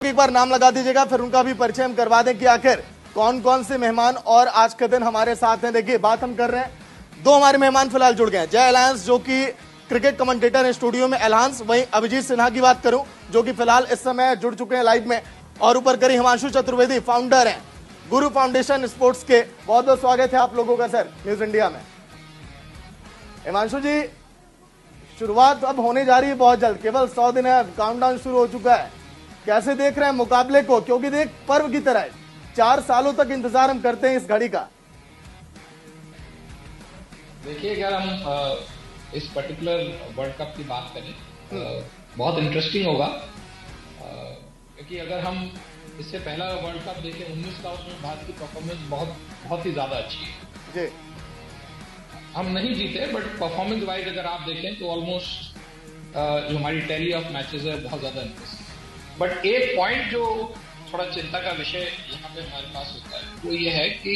एक बार नाम लगा दीजिएगा, फिर उनका भी परिचय हम करवा दें कि आखिर कौन कौन से मेहमान और आज के दिन हमारे साथ हैं। देखिए, बात हम कर रहे हैं, दो हमारे मेहमान फिलहाल जुड़ गए हैं। जय एलायंस जो कि क्रिकेट कमेंटेटर है स्टूडियो में एलायंस, वहीं अभिजीत सिन्हा की बात करूं जो कि फिलहाल इस समय जुड़ चुके हैं लाइव में, और ऊपर करी हिमांशु चतुर्वेदी, फाउंडर हैं गुरु फाउंडेशन स्पोर्ट्स के। बहुत बहुत स्वागत है आप लोगों का सर न्यूज इंडिया में। हिमांशु जी, शुरुआत अब होने जा रही है बहुत जल्द, केवल 100 दिन है, काउंटडाउन शुरू हो चुका है। कैसे देख रहे हैं मुकाबले को, क्योंकि देख पर्व की तरह है, 4 सालों तक इंतजार हम करते हैं इस घड़ी का। देखिए, अगर हम इस पर्टिकुलर वर्ल्ड कप की बात करें, बहुत इंटरेस्टिंग होगा, क्योंकि अगर हम इससे पहला वर्ल्ड कप देखें 19 का, उसमें भारत की परफॉर्मेंस बहुत ही ज्यादा अच्छी है जी। हम नहीं जीते, बट परफॉर्मेंस वाइज अगर आप देखें तो ऑलमोस्ट जो हमारी टैली ऑफ मैचेस है बहुत ज्यादा इंटरेस्टिंग। बट एक पॉइंट जो थोड़ा चिंता का विषय यहाँ पे हमारे पास होता है वो ये है कि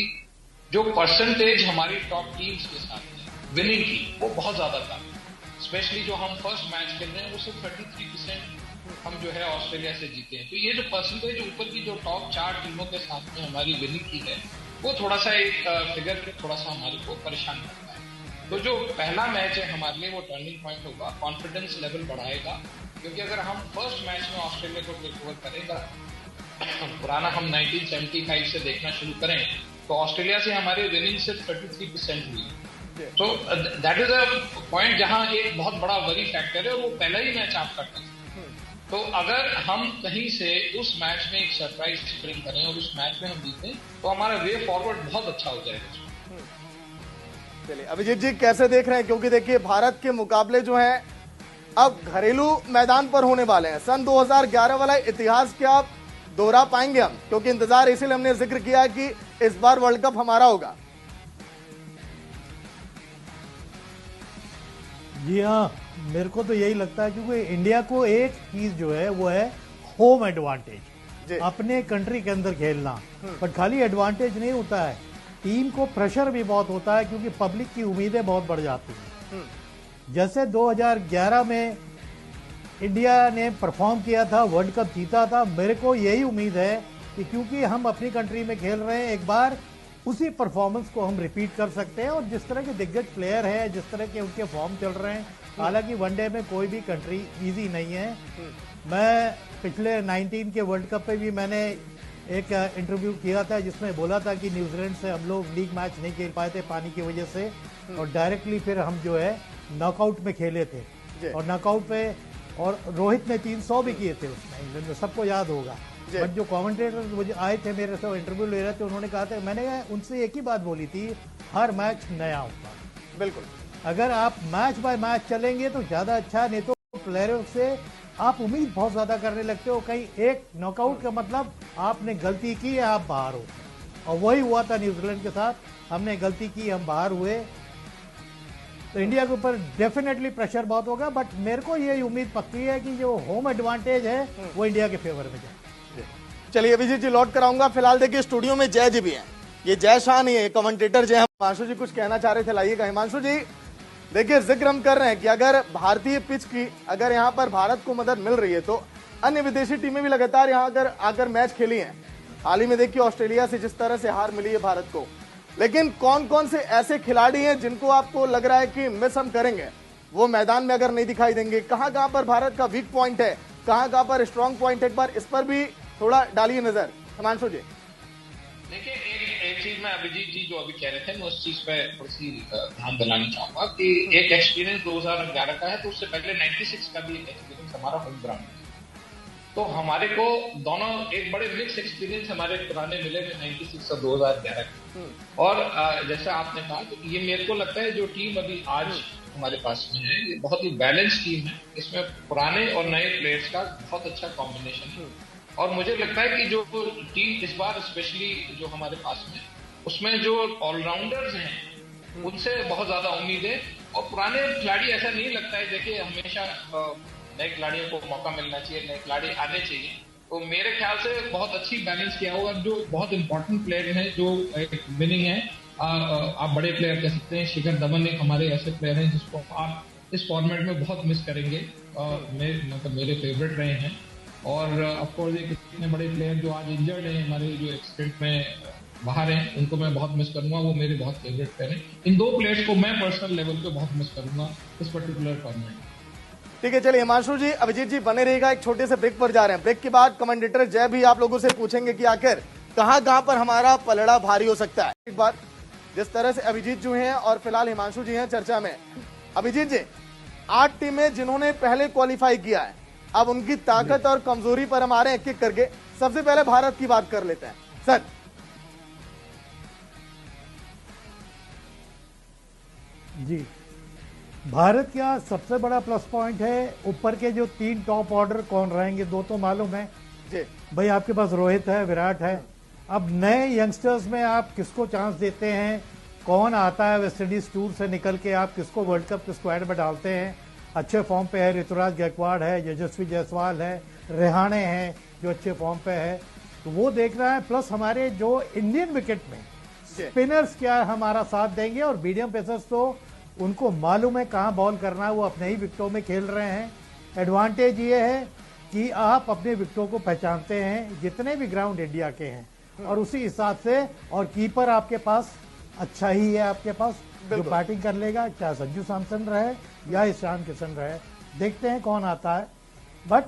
जो परसेंटेज हमारी टॉप टीम्स के साथ है विनिंग की, वो बहुत ज्यादा कम है। स्पेशली जो हम फर्स्ट मैच खेल रहे हैं वो सिर्फ 33% हम जो है ऑस्ट्रेलिया से जीते हैं। तो ये जो परसेंटेज ऊपर की जो टॉप 4 टीमों के साथ में हमारी विनिंग की है, वो थोड़ा सा एक फिगर थोड़ा सा हमारे को परेशान करता है। तो जो पहला मैच है हमारे लिए वो टर्निंग पॉइंट होगा, कॉन्फिडेंस लेवल बढ़ाएगा, क्योंकि अगर हम फर्स्ट मैच में ऑस्ट्रेलिया को टेक ओवर करेगा, पुराना हम 1975 से देखना शुरू करें तो ऑस्ट्रेलिया से हमारे विनिंग सिर्फ 33% हुई। तो दैट इज अ पॉइंट जहां एक बहुत बड़ा वरी फैक्टर है, और वो पहला ही मैच आप करते हैं। तो अगर हम कहीं से उस मैच में एक सरप्राइज स्प्रिंग करें और उस मैच में हम जीतें तो हमारा वे फॉरवर्ड बहुत अच्छा हो जाएगा। चलिए अभिजीत जी, कैसे देख रहे हैं, क्योंकि देखिए भारत के मुकाबले जो हैं अब घरेलू मैदान पर होने वाले हैं। सन 2011 वाला इतिहास क्या आप दोहरा पाएंगे हम, क्योंकि इंतजार इसीलिए हमने जिक्र किया है कि इस बार वर्ल्ड कप हमारा होगा। जी हाँ, मेरे को तो यही लगता है, क्योंकि इंडिया को एक चीज जो है वो है होम एडवांटेज, अपने कंट्री के अंदर खेलना। पर खाली एडवांटेज नहीं होता है, टीम को प्रेशर भी बहुत होता है, क्योंकि पब्लिक की उम्मीदें बहुत बढ़ जाती हैं। जैसे 2011 में इंडिया ने परफॉर्म किया था, वर्ल्ड कप जीता था, मेरे को यही उम्मीद है कि क्योंकि हम अपनी कंट्री में खेल रहे हैं, एक बार उसी परफॉर्मेंस को हम रिपीट कर सकते हैं। और जिस तरह के दिग्गज प्लेयर हैं, जिस तरह के उनके फॉर्म चल रहे हैं, हालांकि वनडे में कोई भी कंट्री इजी नहीं है। मैं पिछले 19 के वर्ल्ड कप पे भी मैंने एक इंटरव्यू किया था जिसमें बोला था कि न्यूजीलैंड से हम लोग लीग मैच नहीं खेल पाए थे पानी की वजह से, और डायरेक्टली फिर हम जो है नॉकआउट में खेले थे, और नॉकआउट पे और रोहित ने 300 भी किए थे उसमें, इंग्लैंड में, सबको याद होगा। बट जो कमेंटेटर आए थे मेरे से इंटरव्यू ले रहे थे, उन्होंने कहा था, मैंने उनसे एक ही बात बोली थी, हर मैच नया होता है। बिल्कुल, अगर आप मैच बाय मैच चलेंगे तो ज्यादा अच्छा, नहीं तो प्लेयरों से आप उम्मीद बहुत ज्यादा करने लगते हो, कहीं एक नॉकआउट का मतलब आपने गलती की है, आप बाहर हो। और वही हुआ था न्यूजीलैंड के साथ, हमने गलती की, हम बाहर हुए। तो इंडिया के ऊपर डेफिनेटली प्रेशर बहुत होगा, बट मेरे को ये उम्मीद पक्की है कि जो होम एडवांटेज है वो इंडिया के फेवर में जाए। चलिए अभिजीत जी, लौट कराऊंगा। फिलहाल देखिए स्टूडियो में जय जी भी हैं, ये जय शाह नहीं है, कमेंटेटर जय। हिमांशु जी कुछ कहना चाह रहे थे, लाइएगा। हिमांशु जी, देखिए जिक्र हम कर रहे हैं कि अगर भारतीय पिच की अगर यहाँ पर भारत को मदद मिल रही है तो अन्य विदेशी टीमें भी लगातार यहाँ अगर आकर मैच खेली हैं। हाल ही में देखिए ऑस्ट्रेलिया से जिस तरह से हार मिली है भारत को, लेकिन कौन कौन से ऐसे खिलाड़ी हैं जिनको आपको लग रहा है कि मिस हम करेंगे, वो मैदान में अगर नहीं दिखाई देंगे? कहाँ कहाँ पर भारत का वीक पॉइंट है, कहाँ कहाँ पर स्ट्रॉन्ग पॉइंट है, एक बार इस पर भी थोड़ा डालिए नजर हिमांशु जी। देखिए, एक चीज मैं अभिजीत जी जो अभी कह रहे थे, मैं उस चीज पे थोड़ी सी ध्यान दिलाना चाहूंगा कि एक एक्सपीरियंस 2011 का है, तो उससे पहले 96 का भी एक एक्सपीरियंस हमारा होम ग्राउंड है। तो हमारे को दोनों एक बड़े मिक्स एक्सपीरियंस हमारे पुराने मिले थे 96 और 2011 के। और जैसा आपने कहा, तो ये मेरे को लगता है जो टीम अभी आज हमारे पास में है, ये बहुत ही बैलेंस टीम है। इसमें पुराने और नए प्लेयर्स का बहुत अच्छा कॉम्बिनेशन है, और मुझे लगता है कि जो टीम इस बार स्पेशली जो हमारे पास में, उसमें जो ऑलराउंडर्स हैं उनसे बहुत ज्यादा उम्मीद है। और पुराने खिलाड़ी, ऐसा नहीं लगता है, देखिए हमेशा नए खिलाड़ियों को मौका मिलना चाहिए, नए खिलाड़ी आने चाहिए। तो मेरे ख्याल से बहुत अच्छी बैलेंस किया होगा। जो बहुत इंपॉर्टेंट प्लेयर हैं जो विनिंग है, आप बड़े प्लेयर कह सकते हैं, शिखर धवन एक हमारे ऐसे प्लेयर हैं जिसको आप इस फॉर्मेट में बहुत मिस करेंगे, मतलब मेरे फेवरेट रहे हैं। और ऑफकोर्स ये कितने बड़े प्लेयर जो आज इंजर्ड हैं, हमारे जो एक्सटेंट में बाहर हैं, उनको मैं बहुत मिस करूंगा। वो मेरे बहुत फेवरेट प्लेयर हैं। इन दो प्लेयर्स को मैं पर्सनल लेवल पे बहुत मिस करूंगा इस पर्टिकुलर टूर्नामेंट। ठीक है, चलिए हिमांशु जी, अभिजीत जी बने रहेगा, एक छोटे से ब्रेक पर जा रहे हैं। ब्रेक के बाद कमेंटेटर जय भी आप लोगों से पूछेंगे कि आखिर कहां पर हमारा पलड़ा भारी हो सकता है। एक बार जिस तरह से अभिजीत जी हैं और फिलहाल हिमांशु जी हैं चर्चा में। अभिजीत जी, 8 टीमें जिन्होंने पहले क्वालिफाई किया है, अब उनकी ताकत और कमजोरी पर हम आ रहे हैं एक-एक करके। सबसे पहले भारत की बात कर लेते हैं सर। जी, भारत का सबसे बड़ा प्लस पॉइंट है ऊपर के जो 3 टॉप ऑर्डर कौन रहेंगे, 2 तो मालूम है जी भाई, आपके पास रोहित है, विराट है। अब नए यंगस्टर्स में आप किसको चांस देते हैं, कौन आता है वेस्ट इंडीज टूर से निकल के, आप किसको वर्ल्ड कप के स्क्वाड में डालते हैं। अच्छे फॉर्म पे है, ऋतुराज गायकवाड़ है, यशस्वी जायसवाल है, रेहाने हैं जो अच्छे फॉर्म पे है, तो वो देखना है। प्लस हमारे जो इंडियन विकेट में स्पिनर्स क्या हमारा साथ देंगे, और मीडियम पेसर्स तो उनको मालूम है कहां बॉल करना है, वो अपने ही विकेटों में खेल रहे हैं। एडवांटेज ये है कि आप अपने विकेटों को पहचानते हैं जितने भी ग्राउंड इंडिया के हैं, और उसी हिसाब से, और कीपर आपके पास अच्छा ही है, आपके पास जो बैटिंग कर लेगा, चाहे संजू सैमसन रहे या ईशान किशन रहे। देखते हैं कौन आता है। बट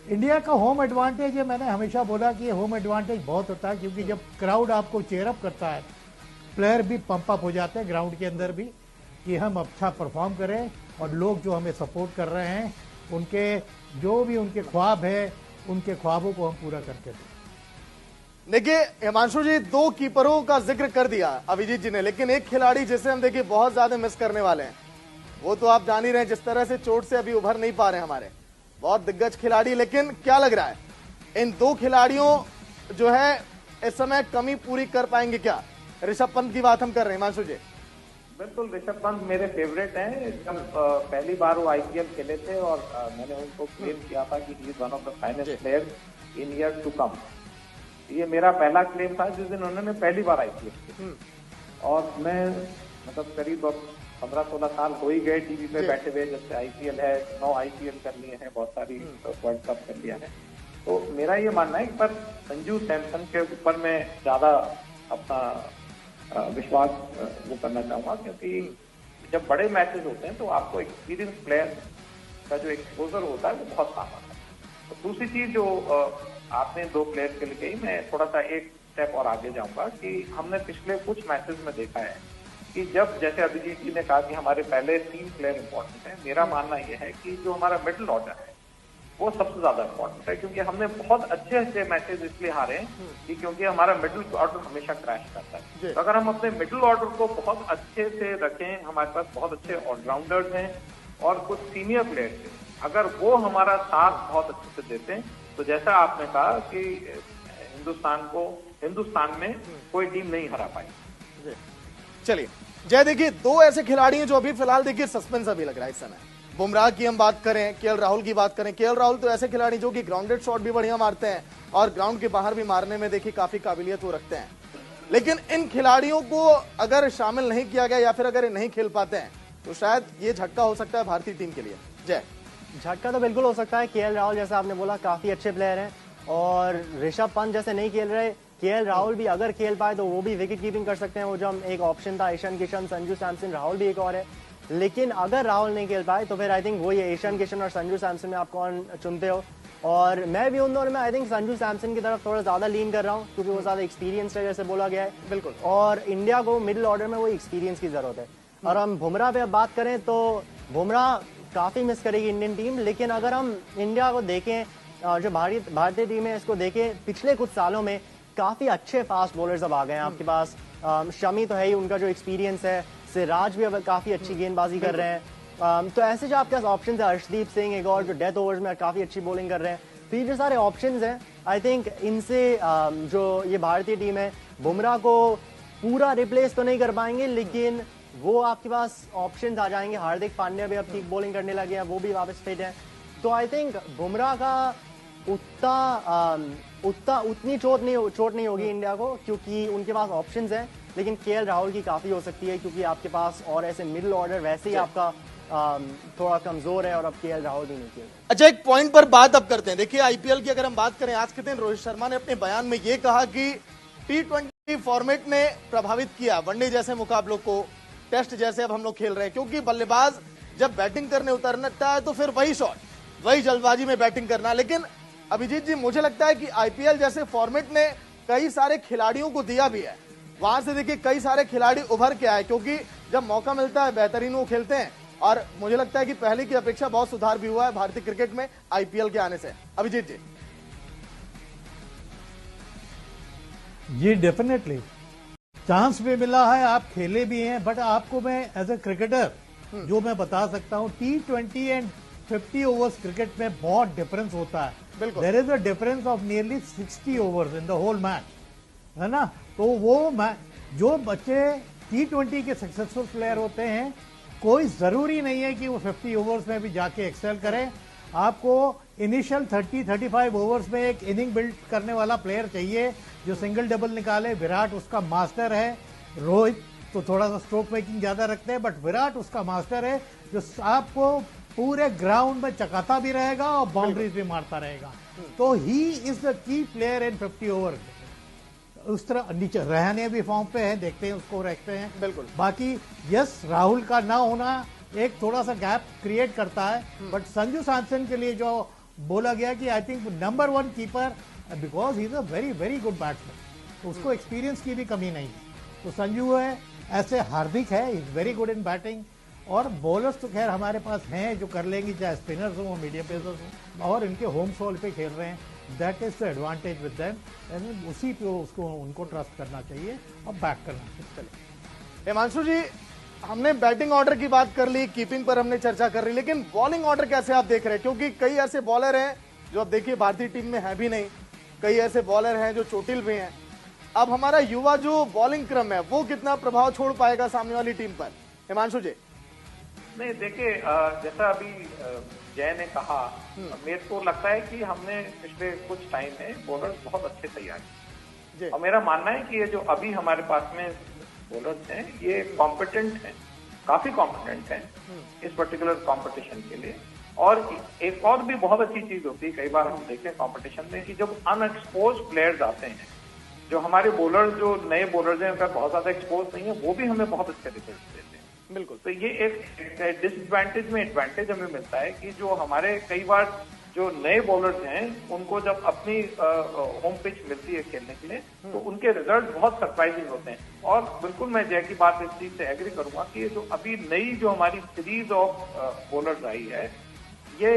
इंडिया का होम एडवांटेज है, मैंने हमेशा बोला कि होम एडवांटेज बहुत होता है, क्योंकि जब क्राउड आपको चेयरअप करता है, प्लेयर भी पंप अप हो जाते हैं ग्राउंड के अंदर भी कि हम अच्छा परफॉर्म करें, और लोग जो हमें सपोर्ट कर रहे हैं उनके जो भी उनके ख्वाब है, उनके ख्वाबों को हम पूरा करके दें। देखिए हिमांशु जी, 2 कीपरों का जिक्र कर दिया अभिजीत जी ने, लेकिन एक खिलाड़ी जिसे हम देखिए बहुत ज्यादा मिस करने वाले हैं, वो तो आप जान ही रहे हैं, जिस तरह से चोट से अभी उभर नहीं पा रहे हमारे बहुत दिग्गज खिलाड़ी। लेकिन क्या लग रहा है, इन 2 खिलाड़ियों जो है इस समय कमी पूरी कर पाएंगे क्या? ऋषभ पंत की बात हम कर रहे हैं हिमांशु जी। बिल्कुल, ऋषभ पंत मेरे फेवरेट हैं। जब पहली बार वो आईपीएल खेले थे और मैंने उनको क्लेम किया था कि he is one of the finest players in year to come. ये मेरा पहला क्लेम था जिस दिन उन्होंने पहली बार आईपीएल खेली, और मैं मतलब करीब 15-16 साल हो ही गए टीवी पे बैठे हुए, जब से आईपीएल है, 9 आईपीएल कर लिए हैं, बहुत सारी वर्ल्ड कप कर लिया है। तो मेरा ये मानना है कि पर संजू सैमसन के ऊपर मैं ज्यादा अपना विश्वास वो करना चाहूंगा, क्योंकि जब बड़े मैचेस होते हैं तो आपको एक्सपीरियंस प्लेयर का जो एक्सपोजर होता है वो बहुत काम आता है। तो दूसरी चीज जो आपने 2 प्लेयर के लिए कही, मैं थोड़ा सा एक स्टेप और आगे जाऊंगा कि हमने पिछले कुछ मैचेस में देखा है कि जब, जैसे अभिजीत जी ने कहा कि हमारे पहले 3 प्लेयर इंपॉर्टेंट है, मेरा मानना यह है कि जो हमारा मिडिल ऑर्डर है वो सबसे ज्यादा इंपॉर्टेंट है, क्योंकि हमने बहुत अच्छे अच्छे मैचेस इसलिए हारे हैं कि क्योंकि हमारा मिडिल ऑर्डर हमेशा क्रैश करता है। तो अगर हम अपने मिडिल ऑर्डर को बहुत अच्छे से रखें, हमारे पास बहुत अच्छे ऑलराउंडर्स हैं और कुछ सीनियर प्लेयर्स हैं, अगर वो हमारा साथ बहुत अच्छे से देते हैं, तो जैसा आपने कहा कि हिंदुस्तान में कोई टीम नहीं हरा पाई। चलिए जय, देखिए 2 ऐसे खिलाड़ी हैं जो अभी फिलहाल देखिए सस्पेंस अभी लग रहा है इस समय। बुमराह की हम बात करें, केएल राहुल की बात करें, केएल राहुल तो ऐसे खिलाड़ी जो कि ग्राउंडेड शॉट भी बढ़िया मारते हैं और ग्राउंड के बाहर भी मारने में देखिए काफी काबिलियत वो रखते हैं। लेकिन इन खिलाड़ियों को अगर शामिल नहीं किया गया या फिर अगर ये नहीं खेल पाते हैं तो शायद ये झटका हो सकता है भारतीय टीम के लिए। जय, झटका तो बिल्कुल हो सकता है। केएल राहुल जैसा आपने बोला काफी अच्छे प्लेयर हैं, और ऋषभ पंत जैसे नहीं खेल रहे, केएल राहुल भी अगर खेल पाए तो वो भी विकेट कीपिंग कर सकते हैं। वो जो एक ऑप्शन था ईशान किशन, संजू सैमसन, राहुल भी एक और है। लेकिन अगर राहुल नहीं खेल पाए तो फिर आई थिंक वही ईशान किशन और संजू सैमसन में आप कौन चुनते हो? और मैं भी उन दोनों में आई थिंक संजू सैमसन की तरफ थोड़ा ज्यादा लीन कर रहा हूँ, क्योंकि वो ज्यादा एक्सपीरियंस है जैसे बोला गया है। बिल्कुल, और इंडिया को मिडिल ऑर्डर में वो एक्सपीरियंस की जरूरत है। और हम बुमराह पे अब बात करें तो बुमराह काफी मिस करेगी इंडियन टीम। लेकिन अगर हम इंडिया को देखें, जो भारतीय टीम है इसको देखें, पिछले कुछ सालों में काफी अच्छे फास्ट बॉलर्स अब आ गए हैं आपके पास। शमी तो है ही, उनका जो एक्सपीरियंस है, सिराज भी अब काफी अच्छी गेंदबाजी कर रहे हैं। तो ऐसे जो आपके पास ऑप्शन है, अर्शदीप सिंह एक और जो डेथ ओवर्स में काफी अच्छी बॉलिंग कर रहे हैं, तो ये जो सारे ऑप्शन हैं आई थिंक इनसे जो ये भारतीय टीम है बुमराह को पूरा रिप्लेस तो नहीं कर पाएंगे, लेकिन वो आपके पास ऑप्शन आ जाएंगे। हार्दिक पांड्या भी अब ठीक बॉलिंग करने लगे हैं, वो भी वापस फिट है। तो आई थिंक बुमराह का उतनी चोट नहीं होगी इंडिया को, क्योंकि उनके पास ऑप्शंस हैं। लेकिन केएल राहुल की काफी हो सकती है, क्योंकि आपके पास और ऐसे मिडिल ऑर्डर वैसे ही आपका थोड़ा कमजोर है और अब केएल राहुल भी नहीं खेल रहे। अच्छा, एक पॉइंट पर बात अब करते हैं। देखिए आईपीएल की अगर हम बात करें, आज के दिन रोहित शर्मा ने अपने बयान में यह कहा कि T20 फॉर्मेट ने प्रभावित किया वनडे जैसे मुकाबलों को, टेस्ट जैसे अब हम लोग खेल रहे हैं, क्योंकि बल्लेबाज जब बैटिंग करने उतरता है तो फिर वही शॉट, वही जल्दबाजी में बैटिंग करना। लेकिन अभिजीत जी, मुझे लगता है कि आईपीएल जैसे फॉर्मेट ने कई सारे खिलाड़ियों को दिया भी है। वहां से देखिए कई सारे खिलाड़ी उभर के आए, क्योंकि जब मौका मिलता है बेहतरीन वो खेलते हैं, और मुझे लगता है कि पहले की अपेक्षा बहुत सुधार भी हुआ है भारतीय क्रिकेट में आईपीएल के आने से। अभिजीत जी। जी डेफिनेटली चांस भी मिला है, आप खेले भी हैं, बट आपको मैं एज ए क्रिकेटर जो मैं बता सकता हूं, T20 एंड 50 ओवर्स क्रिकेट में बहुत डिफरेंस होता है। बिल्कुल। There is a difference of nearly 60 overs in the whole match, है ना। तो वो जो बच्चे T20 के सक्सेसफुल प्लेयर होते हैं, कोई जरूरी नहीं है कि वो 50 ओवर्स में भी जाके एक्सेल करें। आपको इनिशियल 30-35 ओवर्स में एक इनिंग बिल्ड करने वाला प्लेयर चाहिए जो सिंगल डबल निकाले। विराट उसका मास्टर है, रोहित तो थोड़ा सा स्ट्रोक मेकिंग ज्यादा रखते हैं, बट विराट उसका मास्टर है जो आपको पूरे ग्राउंड में चकाता भी रहेगा और बाउंड्रीज भी मारता रहेगा। तो he is the key player in 50 over. उस तरह नीचे रहने भी फॉर्म पे है, देखते हैं उसको रखते हैं। बिल्कुल। बाकी यस, राहुल का ना होना एक थोड़ा सा गैप क्रिएट करता है, बट संजू सैमसन के लिए जो बोला गया कि I think number 1 keeper, because he is a very very good batsman, तो उसको एक्सपीरियंस की भी कमी नहीं है। तो संजू है, ऐसे हार्दिक है, is very good in batting, और बॉलर्स तो खैर हमारे पास हैं जो कर लेंगे, चाहे स्पिनर्स हो मीडियम पेसर्स हो, और इनके होम सॉइल पे खेल रहे हैं। That is the advantage with them, and उसी पे उसको उनको ट्रस्ट करना चाहिए और बैक करना चाहिए। चलिए हिमांशु जी, हमने बैटिंग ऑर्डर की बात कर ली, कीपिंग पर हमने चर्चा कर ली, लेकिन बॉलिंग ऑर्डर कैसे आप देख रहे हैं? क्योंकि कई ऐसे बॉलर हैं जो अब देखिए भारतीय टीम में है भी नहीं, कई ऐसे बॉलर हैं जो चोटिल भी हैं। अब हमारा युवा जो बॉलिंग क्रम है वो कितना प्रभाव छोड़ पाएगा सामने वाली टीम पर? हिमांशु जी। नहीं, देखिए जैसा अभी जय ने कहा, मेरे को लगता है कि हमने पिछले कुछ टाइम में बॉलर्स बहुत अच्छे तैयार किए, और मेरा मानना है कि ये जो अभी हमारे पास में बॉलर्स हैं ये कॉम्पिटेंट हैं, काफी कॉम्पिटेंट हैं इस पर्टिकुलर कंपटीशन के लिए। और एक और भी बहुत अच्छी चीज होती है, कई बार हम देखते हैं कंपटीशन में कि जब अनएक्सपोज प्लेयर्स आते हैं, जो हमारे बॉलर्स जो नए बॉलर्स हैं उनका बहुत ज्यादा एक्सपोज नहीं है, वो भी हमें बहुत अच्छे रिजल्ट देते हैं। बिल्कुल। तो ये एक डिसएडवांटेज में एडवांटेज हमें मिलता है कि जो हमारे कई बार जो नए बॉलर्स हैं उनको जब अपनी होम पिच मिलती है खेलने के लिए, तो उनके रिजल्ट बहुत सरप्राइजिंग होते हैं। और बिल्कुल मैं जय की बात इस चीज से एग्री करूंगा कि जो अभी नई जो हमारी सीरीज ऑफ बॉलर्स आई है ये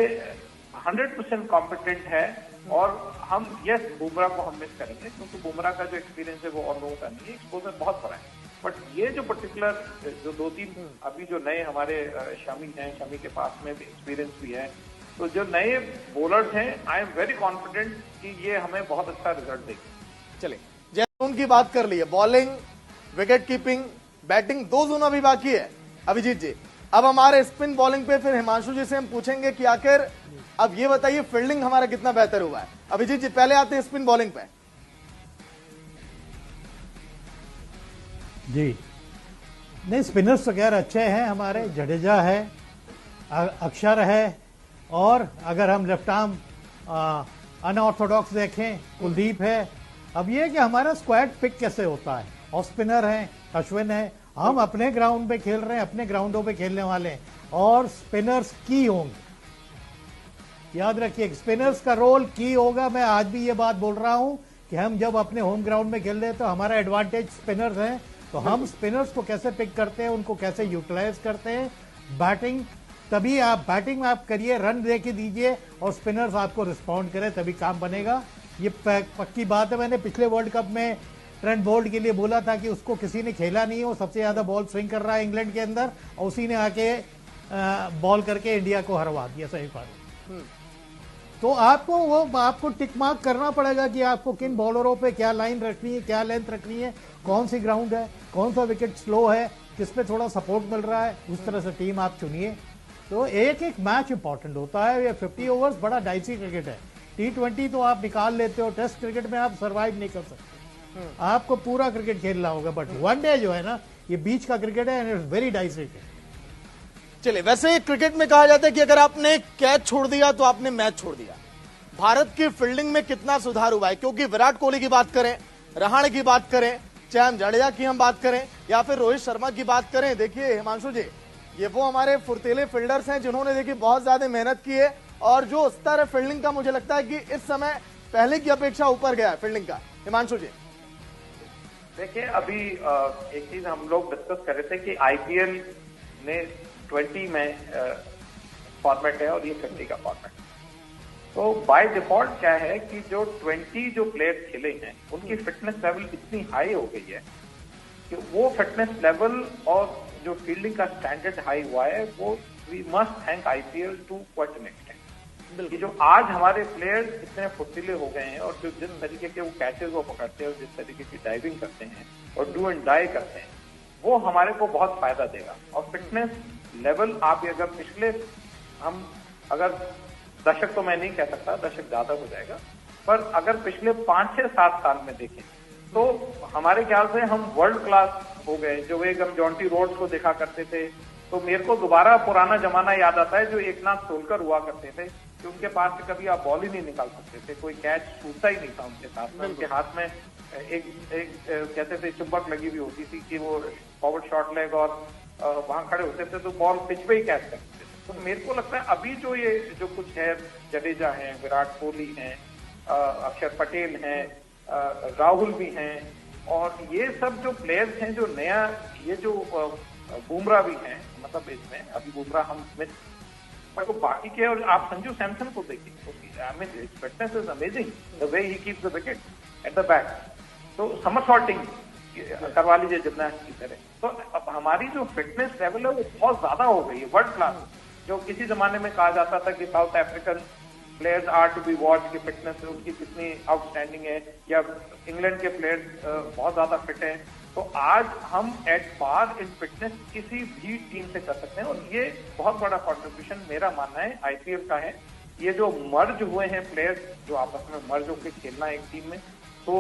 100% कॉम्पिटेंट है, और हम यस बुमराह को हम मिस करेंगे क्योंकि बुमराह का जो एक्सपीरियंस है वो और लोगों का नहीं है, एक्सपोजर बहुत बड़ा है। बट ये जो पर्टिकुलर जो 2-3 अभी जो नए हमारे शमी हैं, शमी के पास में भी एक्सपीरियंस भी है, तो जो नए बॉलर्स हैं आई एम वेरी कॉन्फिडेंट कि ये हमें बहुत अच्छा रिजल्ट देंगे। चलिए, जैसे उनकी बात कर ली है, bowling, wicket keeping, batting, 2 zone अभी बाकी है। अभिजीत जी, अब हमारे स्पिन बॉलिंग पे फिर हिमांशु जी से हम पूछेंगे कि आखिर अब ये बताइए फील्डिंग हमारा कितना बेहतर हुआ है। अभिजीत जी पहले आते हैं स्पिन बॉलिंग पे। जी नहीं, स्पिनर्स तो खैर अच्छे हैं हमारे, जडेजा है, अक्षर है, और अगर हम लेफ्ट आर्म अनऑर्थोडॉक्स देखें कुलदीप है। अब ये कि हमारा स्क्वाड पिक कैसे होता है, ऑफ स्पिनर है, अश्विन है, हम अपने ग्राउंड पे खेल रहे हैं, अपने ग्राउंडों पे खेलने वाले हैं, और स्पिनर्स की होंगे। याद रखिए स्पिनर्स का रोल की होगा। मैं आज भी ये बात बोल रहा हूं कि हम जब अपने होम ग्राउंड में खेल रहे हैं तो हमारा एडवांटेज स्पिनर्स हैं, तो हम स्पिनर्स को कैसे पिक करते हैं, उनको कैसे यूटिलाइज करते हैं। बैटिंग तभी आप बैटिंग में आप करिए, रन दे के दीजिए और स्पिनर्स आपको रिस्पॉन्ड करें, तभी काम बनेगा। ये पक्की बात है। मैंने पिछले वर्ल्ड कप में ट्रेंट बोल्ट के लिए बोला था कि उसको किसी ने खेला नहीं है, वो सबसे ज्यादा बॉल स्विंग कर रहा है इंग्लैंड के अंदर, और उसी ने आके बॉल करके इंडिया को हरवा दिया सही पर। तो आपको टिक मार्क करना पड़ेगा कि आपको किन बॉलरों पे क्या लाइन रखनी है, क्या लेंथ रखनी है, कौन सी ग्राउंड है, कौन सा विकेट स्लो है, किस पे थोड़ा सपोर्ट मिल रहा है, उस तरह से टीम आप चुनिए। तो एक एक मैच इंपॉर्टेंट होता है। ये 50 ओवर्स बड़ा डाइसी क्रिकेट है। T20 तो आप निकाल लेते हो, टेस्ट क्रिकेट में आप सर्वाइव नहीं कर सकते, आपको पूरा क्रिकेट खेलना होगा। बट वनडे जो है ना, ये बीच का क्रिकेट है and it's very dicey cricket. चलिए, वैसे क्रिकेट में कहा जाता है कि अगर आपने कैच छोड़ दिया तो आपने मैच छोड़ दिया। भारत की फील्डिंग में कितना सुधार हुआ है, क्योंकि विराट कोहली की बात करें, रहाणे की बात करें, चाहे हम जडेजा की हम बात करें या फिर रोहित शर्मा की बात करें, देखिए हिमांशु जी, ये वो हमारे फुर्तीले फील्डर्स हैं जिन्होंने देखिए बहुत ज्यादा मेहनत की है और जो स्तर है फील्डिंग का, मुझे लगता है कि इस समय पहले की अपेक्षा ऊपर गया है फील्डिंग का। हिमांशु जी, देखिए अभी एक चीज हम लोग डिस्कस कर रहे थे कि आईपीएल ने 20 में फॉर्मेट है और ये 50 का फॉर्मेट। तो बाय डिफॉल्ट क्या है कि जो 20 जो प्लेयर्स खेले हैं उनकी फिटनेस लेवल इतनी हाई हो गई है कि वो फिटनेस लेवल और जो फील्डिंग का स्टैंडर्ड हाई हुआ है वो we must thank IPL to quite an extent. कि जो आज हमारे प्लेयर्स इतने फुर्तीले हो गए हैं और जो जिस तरीके के वो कैचेस वो पकड़ते हैं और जिस तरीके की डाइविंग करते हैं और डू एंड डाई करते हैं, वो हमारे को बहुत फायदा देगा। और फिटनेस लेवल आप अगर पिछले, हम अगर दशक तो मैं नहीं कह सकता, दशक ज्यादा हो जाएगा, पर अगर पिछले 5-6-7 साल में देखें तो हमारे ख्याल से हम वर्ल्ड क्लास हो गए। जो एक हम जॉन्टी रोड्स को देखा करते थे, तो मेरे को दोबारा पुराना जमाना याद आता है जो एकनाथ सोलकर हुआ करते थे कि उनके पास से कभी आप बॉल ही नहीं निकाल सकते थे, कोई कैच छूटता ही नहीं था उनके साथ में। उनके हाथ में एक कहते थे चुंबक लगी हुई होती थी कि वो फॉरवर्ड शॉट लेग और वहां खड़े होते थे तो बॉल पिच पे ही कैच करते थे। तो मेरे को लगता है अभी जो ये जो कुछ है, जडेजा है, विराट कोहली हैं, अक्षर पटेल हैं, राहुल भी हैं, और ये सब जो प्लेयर्स हैं जो नया, ये जो बुमराह भी हैं, मतलब इसमें अभी बुमराह हम स्मिथ, तो बाकी के, और आप संजू सैमसन को देखिए, fitness is amazing, the way he keeps the wicket at the back. तो समरसॉल्टिंग करवा लीजिए जिम्नास्ट की तरह। तो अब हमारी जो फिटनेस लेवल है वो बहुत ज्यादा हो गई है, वर्ल्ड क्लास। जो किसी जमाने में कहा जाता था कि South African players are to be watch, की फिटनेस उनकी कितनी आउटस्टैंडिंग है, या इंग्लैंड के प्लेयर्स बहुत ज्यादा फिट हैं, तो आज हम एट पार इन फिटनेस किसी भी टीम से कर सकते हैं। और ये बहुत बड़ा कंट्रीब्यूशन मेरा मानना है आईपीएल का है। ये जो मर्ज हुए हैं प्लेयर्स, जो आपस में मर्ज होकर खेलना एक टीम में, तो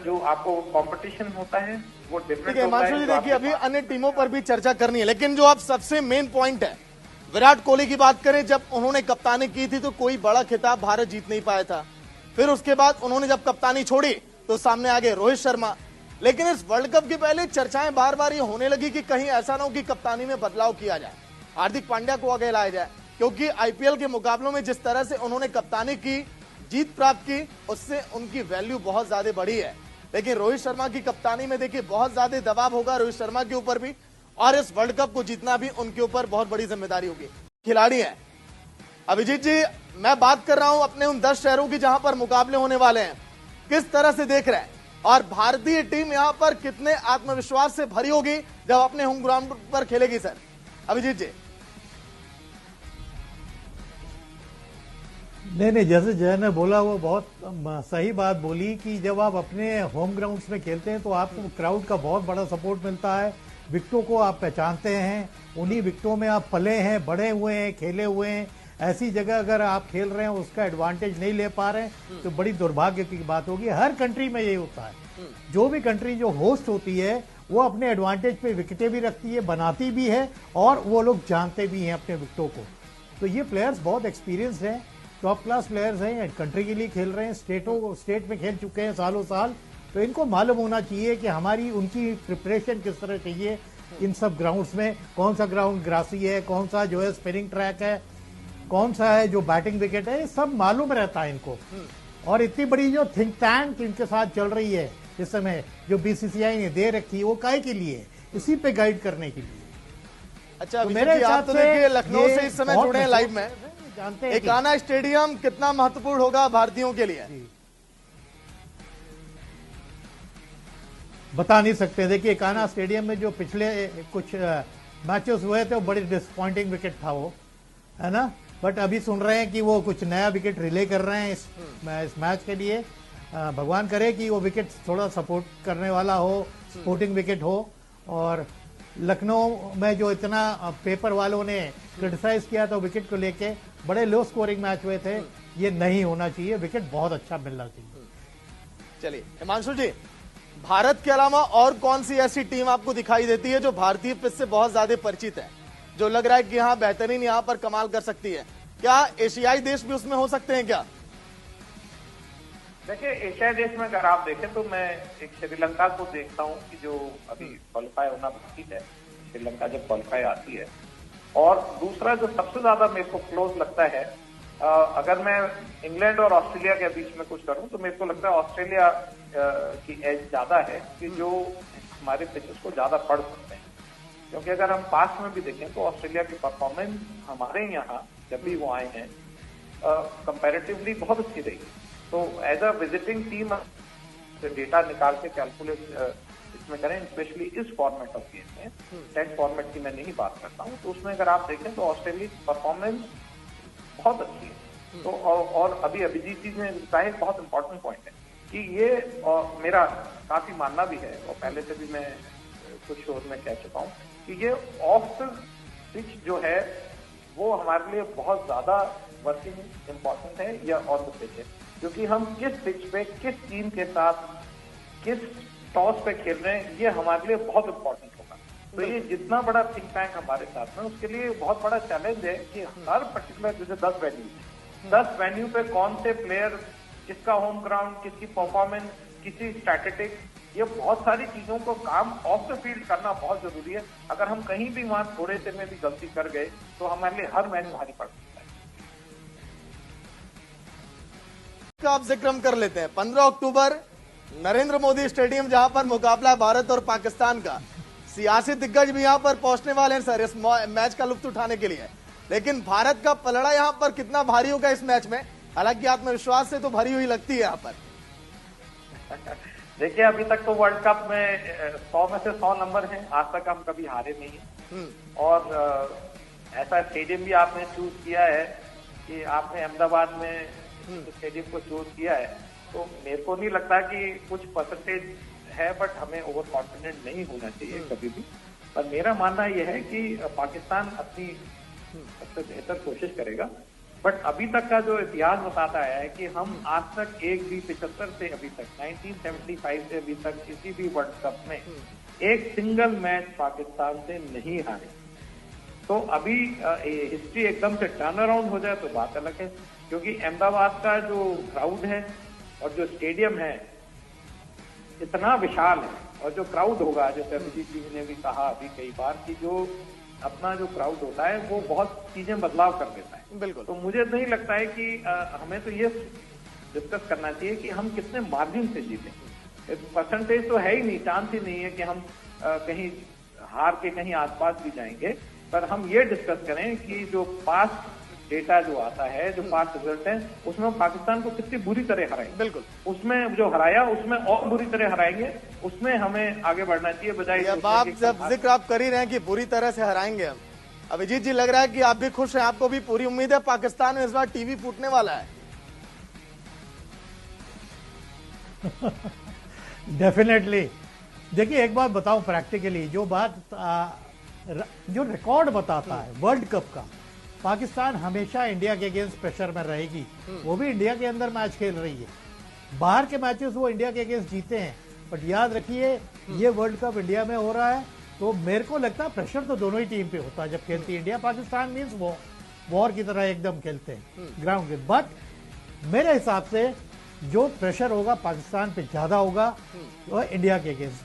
जो आपको कंपटीशन होता है वो डिफरेंट होता है। जी देखिए, अभी अन्य टीमों पर भी चर्चा करनी है, लेकिन जो आप सबसे मेन पॉइंट है, विराट कोहली की बात करें, जब उन्होंने कप्तानी की थी तो कोई बड़ा खिताब भारत जीत नहीं पाया था। फिर उसके बाद उन्होंने जब कप्तानी छोड़ी तो सामने आ गए रोहित शर्मा। लेकिन इस वर्ल्ड कप के पहले चर्चाएं बार बार ये होने लगी कि कहीं ऐसा ना हो कि कप्तानी में बदलाव किया जाए, हार्दिक पांड्या को आगे लाया जाए, क्योंकि आईपीएल के मुकाबलों में जिस तरह से उन्होंने कप्तानी की, जीत प्राप्त की, उससे उनकी वैल्यू बहुत ज्यादा बढ़ी है। लेकिन रोहित शर्मा की कप्तानी में देखिए बहुत ज्यादा दबाव होगा रोहित शर्मा के ऊपर भी, और इस वर्ल्ड कप को जीतना भी उनके ऊपर बहुत बड़ी जिम्मेदारी होगी। खिलाड़ी हैं अभिजीत जी, मैं बात कर रहा हूं अपने उन 10 शहरों की जहां पर मुकाबले होने वाले हैं, किस तरह से देख रहे हैं, और भारतीय टीम यहां पर कितने आत्मविश्वास से भरी होगी जब अपने होम ग्राउंड पर खेलेगी? सर अभिजीत जी। नहीं, जैसे जय ने बोला वो बहुत सही बात बोली कि जब आप अपने होम ग्राउंड्स में खेलते हैं तो आपको क्राउड का बहुत बड़ा सपोर्ट मिलता है। विकेटों को आप पहचानते हैं, उन्हीं विकेटों में आप पले हैं, बड़े हुए हैं, खेले हुए हैं। ऐसी जगह अगर आप खेल रहे हैं उसका एडवांटेज नहीं ले पा रहे हैं तो बड़ी दुर्भाग्य की बात होगी। हर कंट्री में यही होता है। जो भी कंट्री जो होस्ट होती है वो अपने एडवांटेज पे विकेटें भी रखती है, बनाती भी है, और वो लोग जानते भी हैं अपने विकेटों को। तो ये प्लेयर्स बहुत एक्सपीरियंस हैं, टॉप क्लास प्लेयर्स हैं, कंट्री के लिए खेल रहे हैं, स्टेट में खेल चुके हैं सालों साल। तो इनको मालूम होना चाहिए कि हमारी उनकी प्रिपरेशन किस तरह चाहिए इन सब ग्राउंड्स में, कौन सा ग्राउंड ग्रासी है, कौन सा जो है स्पिनिंग ट्रैक है, कौन सा है जो बैटिंग विकेट है, ये सब मालूम रहता है इनको। और इतनी बड़ी जो थिंक टैंक इनके साथ चल रही है इस समय, जो बीसीसीआई ने दे रखी है, वो काहे के लिए? इसी पे गाइड करने के लिए। अच्छा, तो मेरे हिसाब से लखनऊ से इस समय जुड़े हैं लाइव में, जानते हैं एकाना स्टेडियम कितना महत्वपूर्ण होगा भारतीयों के लिए? बता नहीं सकते। देखिए एकाना स्टेडियम में जो पिछले कुछ मैचेस हुए थे वो बड़ी डिसअपॉइंटिंग विकेट था वो, है ना। बट अभी सुन रहे हैं कि वो कुछ नया विकेट रिले कर रहे हैं इस मैच के लिए। भगवान करे कि वो विकेट थोड़ा सपोर्ट करने वाला हो, सपोर्टिंग विकेट हो। और लखनऊ में जो इतना पेपर वालों ने क्रिटिसाइज किया था विकेट को लेके, बड़े लो स्कोरिंग मैच हुए थे, ये नहीं होना चाहिए, विकेट बहुत अच्छा मिलना चाहिए। चलिए हिमांशु जी, भारत के अलावा और कौन सी ऐसी टीम आपको दिखाई देती है जो भारतीय पिच से बहुत ज्यादा परिचित है, जो लग रहा है कि हाँ बेहतरीन यहाँ पर कमाल कर सकती है, क्या एशियाई देश भी उसमें हो सकते हैं क्या? देखिए, एशियाई देश में अगर आप देखें तो मैं एक श्रीलंका को देखता हूँ कि जो अभी क्वालिफाई होना बाकी है, श्रीलंका जब क्वालिफाई आती है। और दूसरा जो सबसे ज्यादा मेरे को क्लोज लगता है, अगर मैं इंग्लैंड और ऑस्ट्रेलिया के बीच में कुछ करूं तो मेरे को लगता है ऑस्ट्रेलिया की एज ज्यादा है कि जो हमारे पिचेस को ज्यादा पढ़ सकते हैं। क्योंकि अगर हम पास में भी देखें तो ऑस्ट्रेलिया की परफॉर्मेंस हमारे यहाँ जब भी वो आए हैं कंपैरेटिवली बहुत अच्छी रही। तो as a visiting team data निकाल के कैलकुलेट इसमें करें, स्पेशली इस फॉर्मेट ऑफ गेम में, टेस्ट फॉर्मेट की मैं नहीं बात करता हूँ, तो उसमें अगर आप देखें तो ऑस्ट्रेलिया की परफॉर्मेंस बहुत अच्छी है। तो और अभी अभिजीत जी ने कहा एक बहुत इंपॉर्टेंट पॉइंट है कि ये मेरा काफी मानना भी है और पहले से भी मैं कुछ शोज में कह चुका हूँ कि ये ऑफ द पिच जो है वो हमारे लिए बहुत ज्यादा वर्किंग इंपॉर्टेंट है या ऑन द पिच है, क्योंकि हम किस पिच पे किस टीम के साथ किस टॉस पे खेल रहे हैं ये हमारे लिए बहुत इंपॉर्टेंट होगा। तो ये जितना बड़ा थिंक टैंक हमारे साथ में, उसके लिए बहुत बड़ा चैलेंज है कि हर पर्टिकुलर जैसे 10 वेन्यू पे कौन से प्लेयर, किसका होम ग्राउंड, किसकी परफॉर्मेंस, किसी स्ट्रैटेजिक, ये बहुत सारी चीजों को काम ऑफ द फील्ड करना बहुत जरूरी है। अगर हम कहीं भी वहां थोड़े से में भी गलती कर गए तो हमारे लिए हर मैच भारी पड़ सकता है। आप जिक्र कर लेते हैं 15 अक्टूबर नरेंद्र मोदी स्टेडियम, जहां पर मुकाबला भारत और पाकिस्तान का। सियासी दिग्गज भी यहां पर पहुंचने वाले हैं सर इस मैच का लुत्फ उठाने के लिए, लेकिन भारत का पलड़ा यहां पर कितना भारी होगा इस मैच में? हालांकि आत्मविश्वास से तो भरी हुई लगती है यहां पर। देखिए, अभी तक तो वर्ल्ड कप में 100 में से 100 नंबर हैं, आज तक हम कभी हारे नहीं हैं। और ऐसा स्टेडियम भी आपने चूज किया है कि आपने अहमदाबाद में स्टेडियम को चूज किया है, तो मेरे को नहीं लगता कि कुछ परसेंटेज है, बट हमें ओवर कॉन्फिडेंट नहीं होना चाहिए कभी भी। पर मेरा मानना यह है कि पाकिस्तान अपनी सबसे बेहतर कोशिश करेगा, बट अभी तक का जो इतिहास बताता है कि हम आज तक एक भी 75 से अभी तक 1975 से अभी तक किसी भी वर्ल्ड कप में एक सिंगल मैच पाकिस्तान से नहीं हारे। तो अभी हिस्ट्री एकदम से टर्न अराउंड हो जाए तो बात अलग है, क्योंकि अहमदाबाद का जो क्राउड है और जो स्टेडियम है इतना विशाल है, और जो क्राउड होगा, जैसे अभिजीत जी ने भी कहा अभी कई बार कि जो अपना जो क्राउड होता है वो बहुत चीजें बदलाव कर देता है। बिल्कुल। तो मुझे नहीं लगता है कि हमें तो ये डिस्कस करना चाहिए कि हम कितने मार्जिन से जीते। परसेंटेज तो है ही नहीं, चांस ही नहीं है कि हम कहीं हार के कहीं आसपास भी जाएंगे, पर हम ये डिस्कस करें कि जो पास्ट डेटा जो आता है, जो पास्ट रिजल्ट है, उसमें पाकिस्तान को कितनी बुरी तरह हराएंगे। बिल्कुल, उसमें जो हराया उसमें और बुरी तरह हराएंगे, उसमें हमें आगे बढ़ना चाहिए बजाय। अब आप जब जिक्र आप कर ही रहे हैं कि बुरी तरह से हराएंगे हम, अभिजीत जी लग रहा है कि आप भी खुश हैं, आपको भी पूरी उम्मीद है पाकिस्तान में इस बार टीवी फूटने वाला है? डेफिनेटली। देखिए, एक बात बताऊं प्रैक्टिकली, जो रिकॉर्ड बताता है वर्ल्ड कप का, पाकिस्तान हमेशा इंडिया के अगेंस्ट प्रेशर में रहेगी। वो भी इंडिया के अंदर मैच खेल रही है, बाहर के मैचेस वो इंडिया के अगेंस्ट जीते हैं, बट याद रखिए ये वर्ल्ड कप इंडिया में हो रहा है, तो मेरे को लगता है प्रेशर तो दोनों ही टीम पे होता है जब खेलती है इंडिया। पाकिस्तान मीन्स वो वॉर की तरह एकदम खेलते हैं ग्राउंड पे, बट मेरे हिसाब से जो प्रेशर होगा पाकिस्तान पे ज्यादा होगा वो इंडिया के अगेंस्ट।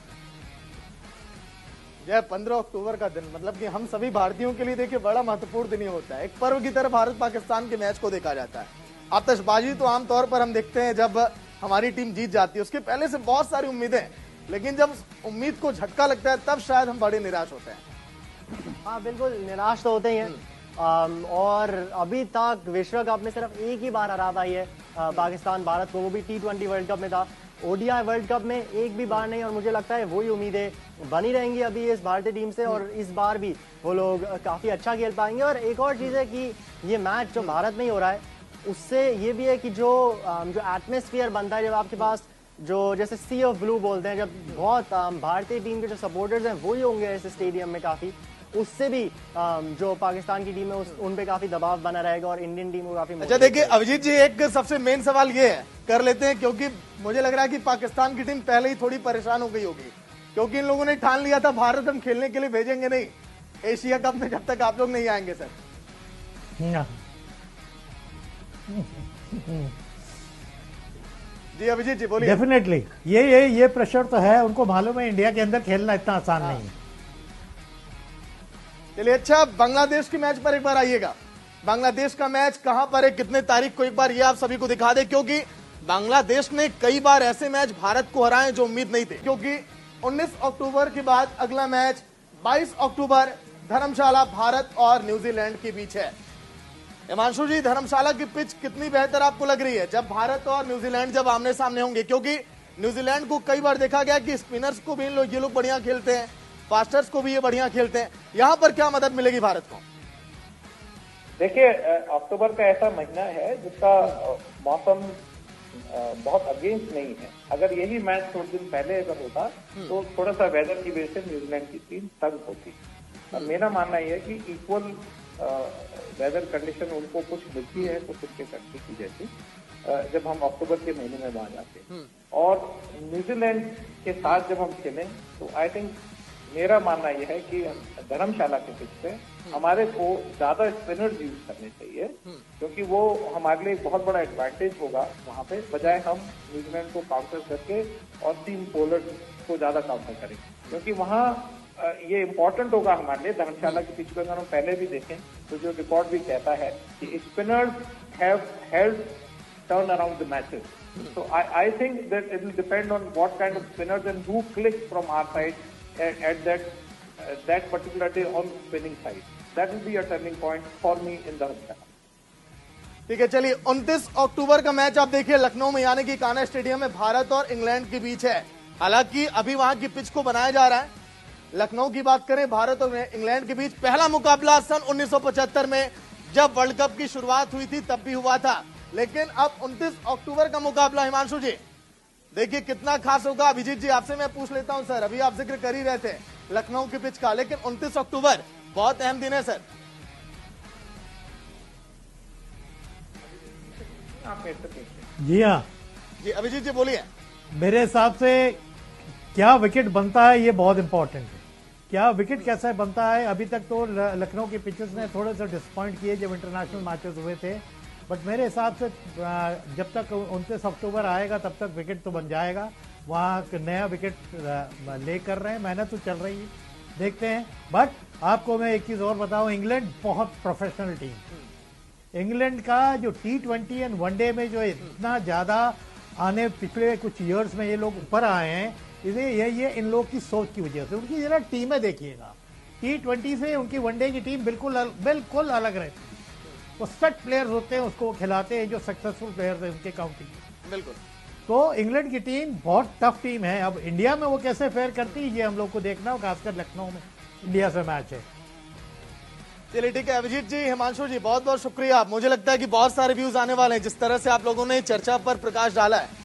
यह 15 अक्टूबर का दिन, मतलब कि हम सभी भारतीयों के लिए देखिए बड़ा महत्वपूर्ण दिन ही होता है। एक पर्व की तरह भारत पाकिस्तान के मैच को देखा जाता है। आतिशबाजी तो आमतौर पर हम देखते हैं जब हमारी टीम जीत जाती है, उसके पहले से बहुत सारी उम्मीदें, लेकिन जब उम्मीद को झटका लगता है तब शायद हम बड़े निराश होते हैं। हाँ बिल्कुल, निराश तो होते ही हैं। और अभी तक विश्व कप में सिर्फ एक ही बार हरा पाई है पाकिस्तान भारत को, वो भी T20 वर्ल्ड कप में था। ओडीआई वर्ल्ड कप में एक भी बार नहीं, और मुझे लगता है वही उम्मीदें बनी रहेंगी अभी इस भारतीय टीम से, और इस बार भी वो लोग काफी अच्छा खेल पाएंगे। और एक और चीज है कि ये मैच जो भारत में ही हो रहा है, उससे ये भी है कि जो एटमॉस्फेयर बनता है जब आपके पास जो जैसे सी ऑफ ब्लू बोलते हैं, जब बहुत भारतीय टीम के जो सपोर्टर्स हैं वही होंगे इस स्टेडियम में काफी, उससे भी जो पाकिस्तान की टीम है उन पे काफी दबाव बना रहेगा और इंडियन टीम को काफी। अच्छा देखिए अभिजीत जी, एक सबसे मेन सवाल ये है, कर लेते हैं, क्योंकि मुझे लग रहा है कि पाकिस्तान की टीम पहले ही थोड़ी परेशान हो गई होगी, क्योंकि इन लोगों ने ठान लिया था भारत हम खेलने के लिए भेजेंगे नहीं। एशिया कप में जब तक आप लोग नहीं आएंगे सर। जी अभिजीत जी बोलिए। डेफिनेटली ये प्रेशर तो है, उनको मालूम है इंडिया के अंदर खेलना इतना आसान नहीं है। चलिए अच्छा, बांग्लादेश के मैच पर एक बार आइएगा। बांग्लादेश का मैच कहां पर है, कितने तारीख को, एक बार ये आप सभी को दिखा दें, क्योंकि बांग्लादेश ने कई बार ऐसे मैच भारत को हराए जो उम्मीद नहीं थे। क्योंकि 19 अक्टूबर के बाद अगला मैच 22 अक्टूबर धर्मशाला भारत और न्यूजीलैंड के बीच है। हिमांशु जी, धर्मशाला की पिच कितनी बेहतर आपको लग रही है जब भारत और न्यूजीलैंड जब आमने सामने होंगे? क्योंकि न्यूजीलैंड को कई बार देखा गया कि स्पिनर्स को भी ये लोग बढ़िया खेलते हैं, फास्टर्स को भी ये बढ़िया खेलते हैं। यहां पर क्या मदद मिलेगी भारत को? देखिए, अक्टूबर का ऐसा महीना है जिसका मौसम बहुत अगेंस्ट नहीं है। अगर यही मैच थोड़े दिन पहले अगर होता तो थोड़ा सा वेदर की वजह से न्यूजीलैंड की टीम तंग होती। मेरा मानना यह है कि इक्वल वेदर कंडीशन उनको कुछ मिलती है कुछ उनके कंट्री की जैसी जब हम अक्टूबर के महीने में वहां जाते हैं। और न्यूजीलैंड के साथ जब हम खेलें तो आई थिंक मेरा मानना यह है कि धर्मशाला के पिच पे हमारे को ज्यादा स्पिनर्स यूज करने चाहिए, क्योंकि वो हमारे लिए एक बहुत बड़ा एडवांटेज होगा वहां पे, बजाय हम न्यूजीलैंड को काउंटर करके और 3 बॉलर को ज्यादा काउंटर करें। क्योंकि वहां ये इम्पोर्टेंट होगा हमारे लिए। धर्मशाला की पिच पे अगर हम पहले भी देखें तो जो रिकॉर्ड भी कहता है कि spinners have held turn around the matches. So I think that it will depend on what kind of spinners and who clicks from our side at that particular day on spinning side. That will be a turning point for me in Dharamshala. ठीक है, चलिए 29 अक्टूबर का match आप देखिए लखनऊ में, यानी कि Kanha stadium में भारत और इंग्लैंड के बीच है। हालांकि अभी वहां की पिच को बनाया जा रहा है। लखनऊ की बात करें, भारत और इंग्लैंड के बीच पहला मुकाबला सन 1975 में जब वर्ल्ड कप की शुरुआत हुई थी तब भी हुआ था। लेकिन अब 29 अक्टूबर का मुकाबला, हिमांशु जी देखिए कितना खास होगा। अभिजीत जी आपसे मैं पूछ लेता हूं सर, अभी आप जिक्र कर ही रहे थे लखनऊ की पिच का, लेकिन 29 अक्टूबर बहुत अहम दिन है सर। जी हाँ जी अभिजीत जी बोलिए। मेरे हिसाब से क्या विकेट बनता है ये बहुत इंपॉर्टेंट है। क्या विकेट कैसा बनता है, अभी तक तो लखनऊ के पिचेस ने थोड़े से डिसअपॉइंट किए जब इंटरनेशनल मैचेस हुए थे, बट मेरे हिसाब से जब तक 29 अक्टूबर आएगा तब तक विकेट तो बन जाएगा। वहाँ नया विकेट ले कर रहे हैं, मेहनत तो चल रही है, देखते हैं। बट आपको मैं एक चीज और बताऊं, इंग्लैंड बहुत प्रोफेशनल टीम। इंग्लैंड का जो T20 एंड वनडे में जो इतना ज्यादा आने पिछले कुछ ईयर्स में ये लोग ऊपर आए हैं, ये इन लोग की सोच की वजह से। उनकी जरा टीमें देखिएगा, T20 से उनकी वनडे की टीम बिल्कुल अलग रहती है। वो सेट प्लेयर्स होते हैं, उसको खिलाते हैं जो सक्सेसफुल प्लेयर्स हैं उनके काउंटिंग। बिल्कुल। तो इंग्लैंड की टीम बहुत टफ टीम है। अब इंडिया में वो कैसे फेयर करती है ये हम लोग को देखना हो, खासकर लखनऊ में इंडिया से मैच है। चलिए ठीक है अभिजीत जी, हिमांशु जी बहुत बहुत शुक्रिया। मुझे लगता है कि बहुत सारे व्यूज आने वाले हैं जिस तरह से आप लोगों ने चर्चा पर प्रकाश डाला है।